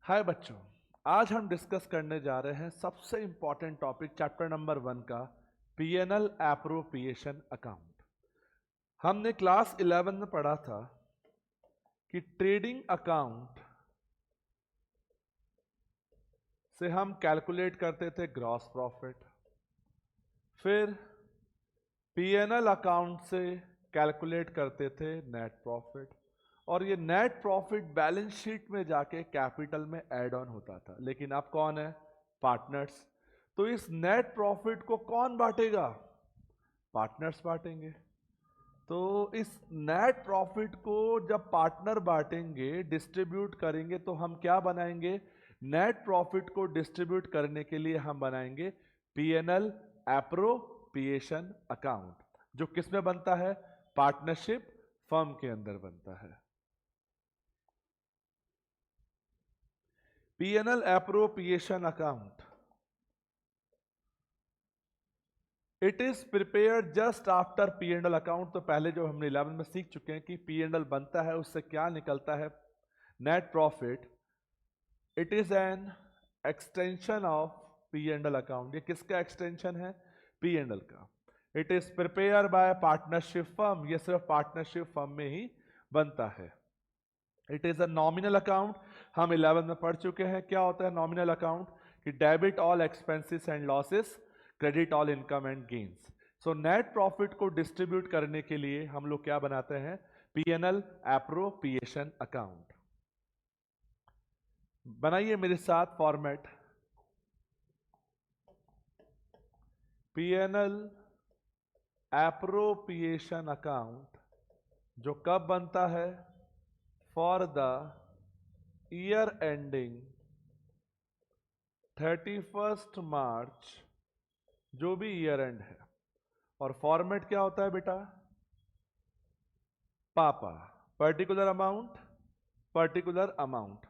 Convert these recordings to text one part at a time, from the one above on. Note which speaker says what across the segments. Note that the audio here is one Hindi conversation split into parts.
Speaker 1: हाय बच्चों, आज हम डिस्कस करने जा रहे हैं सबसे इंपॉर्टेंट टॉपिक चैप्टर नंबर 1 का पीएनएल एप्रोप्रिएशन अकाउंट। हमने क्लास 11 में पढ़ा था कि ट्रेडिंग अकाउंट से हम कैलकुलेट करते थे ग्रॉस प्रॉफिट, फिर पीएनएल अकाउंट से कैलकुलेट करते थे नेट प्रॉफिट, और ये नेट प्रॉफिट बैलेंस शीट में जाके कैपिटल में ऐड ऑन होता था। लेकिन अब कौन है? पार्टनर्स। तो इस नेट प्रॉफिट को कौन बांटेगा? पार्टनर्स बांटेंगे। तो इस नेट प्रॉफिट को जब पार्टनर बांटेंगे, डिस्ट्रीब्यूट करेंगे, तो हम क्या बनाएंगे? नेट प्रॉफिट को डिस्ट्रीब्यूट करने के लिए हम बनाएंगे पीएनएल एप्रोप्रिएशन अकाउंट, जो किसमें बनता है? पार्टनरशिप फर्म के अंदर बनता है। P&L appropriation account. It is prepared just after P&L account। तो पहले जो हमने 11 में सीख चुके हैं कि P&L बनता है, उससे क्या निकलता है? Net profit. It is an extension of P&L account. ये किसका एक्सटेंशन है? P&L का। It is prepare by partnership firm. ये सिर्फ पार्टनरशिप फर्म में ही बनता है। It is a nominal account. हम 11 में पढ़ चुके हैं क्या होता है नॉमिनल अकाउंट, कि debit all expenses and losses, credit all income and gains. So net profit को डिस्ट्रीब्यूट करने के लिए हम लोग क्या बनाते हैं? PNL appropriation account. बनाइए मेरे साथ फॉर्मेट। पीएनएल एप्रोप्रिएशन अकाउंट जो कब बनता है? फॉर द ईयर एंडिंग 31 मार्च, जो भी ईयर एंड है। और फॉर्मेट क्या होता है बेटा? पापा, पर्टिकुलर अमाउंट, पर्टिकुलर अमाउंट।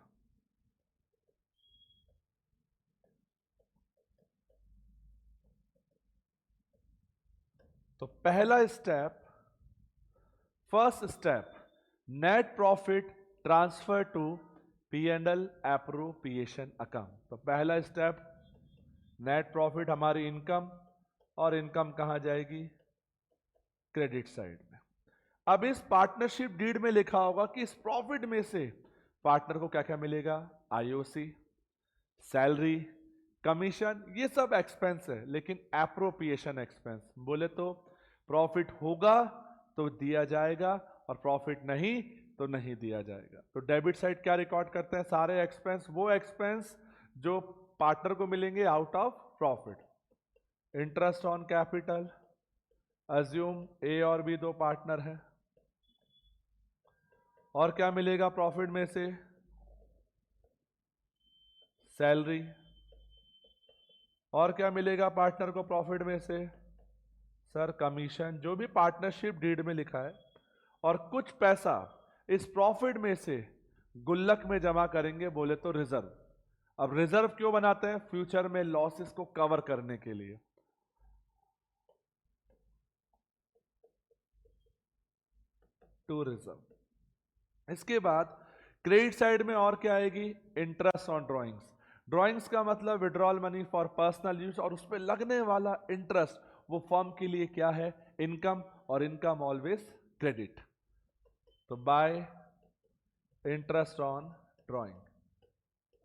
Speaker 1: तो पहला step, first step, net profit transfer to PNL appropriation account. तो पहला स्टेप, नेट प्रॉफिट हमारी इनकम, और इनकम कहां जाएगी? क्रेडिट साइड में। अब इस पार्टनरशिप डीड में लिखा होगा कि इस प्रॉफिट में से पार्टनर को क्या क्या मिलेगा? आईओसी, सैलरी, कमीशन, ये सब एक्सपेंस है। लेकिन एप्रोप्रिएशन एक्सपेंस बोले तो प्रॉफिट होगा तो दिया जाएगा, और प्रॉफिट नहीं तो नहीं दिया जाएगा। तो डेबिट साइड क्या रिकॉर्ड करते हैं? सारे एक्सपेंस, वो एक्सपेंस जो पार्टनर को मिलेंगे out of profit. Interest on capital, assume A और बी दो पार्टनर हैं, और क्या मिलेगा प्रॉफिट में से? सैलरी। और क्या मिलेगा पार्टनर को प्रॉफिट में से? सर कमीशन, जो भी पार्टनरशिप डीड में लिखा है। और कुछ पैसा इस प्रॉफिट में से गुल्लक में जमा करेंगे, बोले तो रिजर्व। अब रिजर्व क्यों बनाते हैं? फ्यूचर में लॉसेस को कवर करने के लिए। To reserve. इसके बाद क्रेडिट साइड में और क्या आएगी? Interest on drawings. ड्रॉइंग्स का मतलब withdrawal money for personal use, और उस पर लगने वाला इंटरेस्ट वो फर्म के लिए क्या है? इनकम, और इनकम ऑलवेज क्रेडिट। तो by interest on drawing,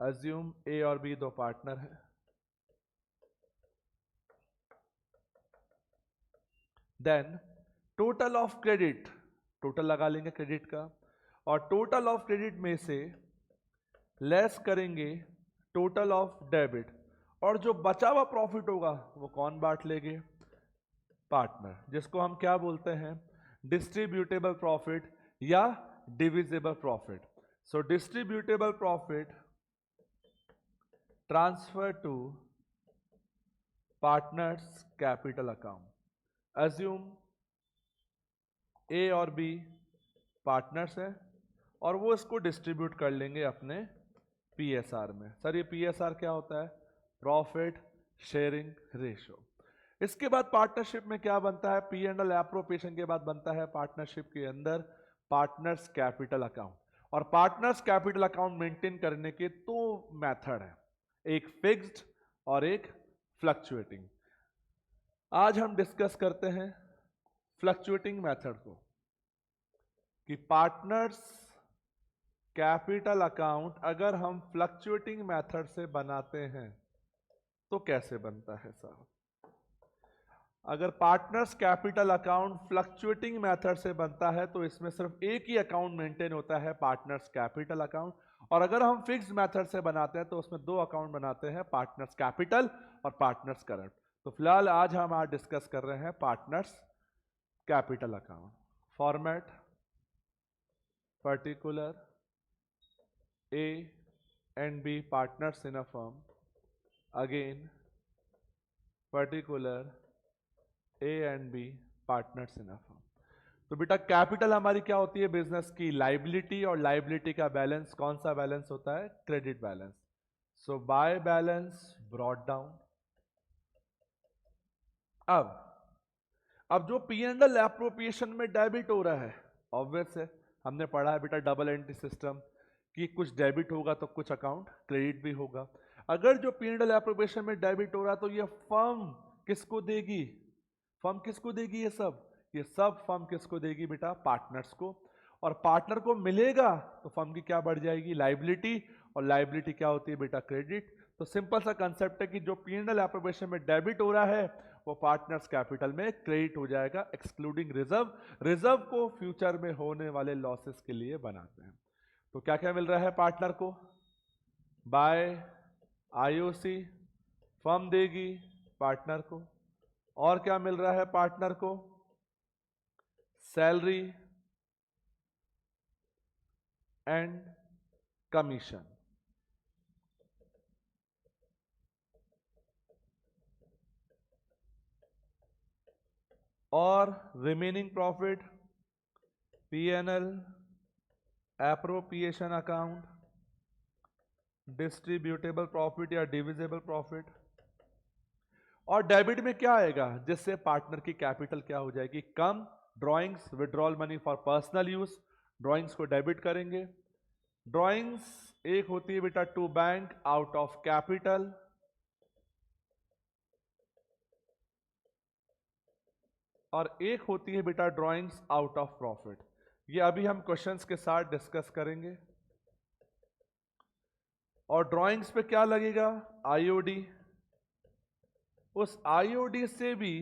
Speaker 1: assume A और बी दो पार्टनर हैं। Then total of credit, total लगा लेंगे क्रेडिट का, और टोटल ऑफ क्रेडिट में से लेस करेंगे टोटल ऑफ डेबिट, और जो बचा हुआ प्रॉफिट होगा वो कौन बांट लेंगे? पार्टनर, जिसको हम क्या बोलते हैं? डिस्ट्रीब्यूटेबल प्रॉफिट या divisible profit. So distributable profit transfer to partners capital account. Assume A और बी पार्टनर्स है, और वो इसको डिस्ट्रीब्यूट कर लेंगे अपने पीएसआर में। सर ये पीएसआर क्या होता है? Profit sharing ratio. इसके बाद पार्टनरशिप में क्या बनता है? पीएनएल एप्रोप्रिएशन के बाद बनता है पार्टनरशिप के अंदर पार्टनर्स कैपिटल अकाउंट। और पार्टनर्स कैपिटल अकाउंट मेंटेन करने के दो मेथड है, एक फिक्स्ड और एक फ्लक्चुएटिंग। आज हम डिस्कस करते हैं फ्लक्चुएटिंग मेथड को, कि पार्टनर्स कैपिटल अकाउंट अगर हम फ्लक्चुएटिंग मेथड से बनाते हैं तो कैसे बनता है साहब। अगर partners capital account fluctuating method से बनता है तो इसमें सिर्फ एक ही अकाउंट मेंटेन होता है, पार्टनर्स कैपिटल अकाउंट। और अगर हम फिक्स्ड मेथड से बनाते हैं तो उसमें दो अकाउंट बनाते हैं, पार्टनर्स कैपिटल और पार्टनर्स करंट। तो फिलहाल आज हम डिस्कस कर रहे हैं partners capital account. Format particular A and B partners in a firm, again particular A and B partners in a firm। तो बेटा कैपिटल हमारी क्या होती है, बिजनेस की लाइबिलिटी, और लाइबिलिटी का बैलेंस कौन सा बैलेंस होता है, credit balance. So by balance brought down. अब जो P&L एप्रोप्रिएशन में डेबिट हो रहा है, ऑब्वियस है, हमने पढ़ा है बेटा डबल एंट्री सिस्टम कि कुछ डेबिट होगा तो कुछ अकाउंट क्रेडिट भी होगा। अगर जो P&L एप्रोप्रिएशन में डेबिट हो रहा तो ये फर्म किसको देगी, फर्म किसको देगी, ये सब फर्म किसको देगी बेटा, पार्टनर्स को। और पार्टनर को मिलेगा तो फर्म की क्या बढ़ जाएगी, लाइबिलिटी, और लाइबिलिटी क्या होती है बेटा, क्रेडिट। तो सिंपल सा कंसेप्ट है कि जो P&L एप्रोप्रिएशन में डेबिट हो रहा है वो पार्टनर्स कैपिटल में क्रेडिट हो जाएगा, एक्सक्लूडिंग रिजर्व। रिजर्व को फ्यूचर में होने वाले लॉसेस के लिए बनाते हैं। तो क्या क्या मिल रहा है पार्टनर को, बाय आईओसी फर्म देगी पार्टनर को, और क्या मिल रहा है पार्टनर को, सैलरी एंड कमीशन। और remaining profit P&L appropriation account, distributable profit या डिविजिबल प्रॉफिट। और डेबिट में क्या आएगा, जिससे पार्टनर की कैपिटल क्या हो जाएगी, कम। Drawings withdrawal money for personal use, drawings को डेबिट करेंगे। ड्रॉइंग्स एक होती है बेटा to bank out of capital, और एक होती है बेटा ड्रॉइंग्स आउट ऑफ प्रॉफिट। ये अभी हम क्वेश्चंस के साथ डिस्कस करेंगे। और ड्रॉइंग्स पे क्या लगेगा, आईओडी। उस आईओडी से भी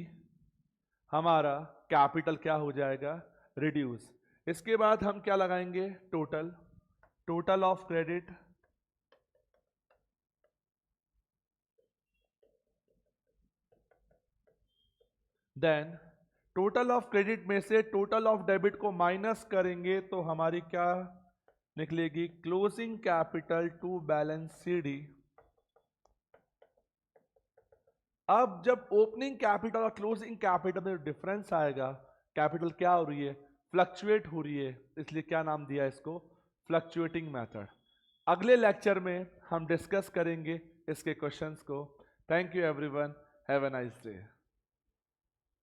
Speaker 1: हमारा कैपिटल क्या हो जाएगा, रिड्यूस। इसके बाद हम क्या लगाएंगे, total of credit, then total of credit में से टोटल ऑफ डेबिट को माइनस करेंगे तो हमारी क्या निकलेगी, closing capital to balance CD. अब जब ओपनिंग कैपिटल और क्लोजिंग कैपिटल में डिफरेंस आएगा, कैपिटल क्या हो रही है, फ्लक्चुएट हो रही है, इसलिए क्या नाम दिया इसको, फ्लक्चुएटिंग मेथड। अगले लेक्चर में हम डिस्कस करेंगे इसके क्वेश्चंस को। Thank you everyone, have a nice day.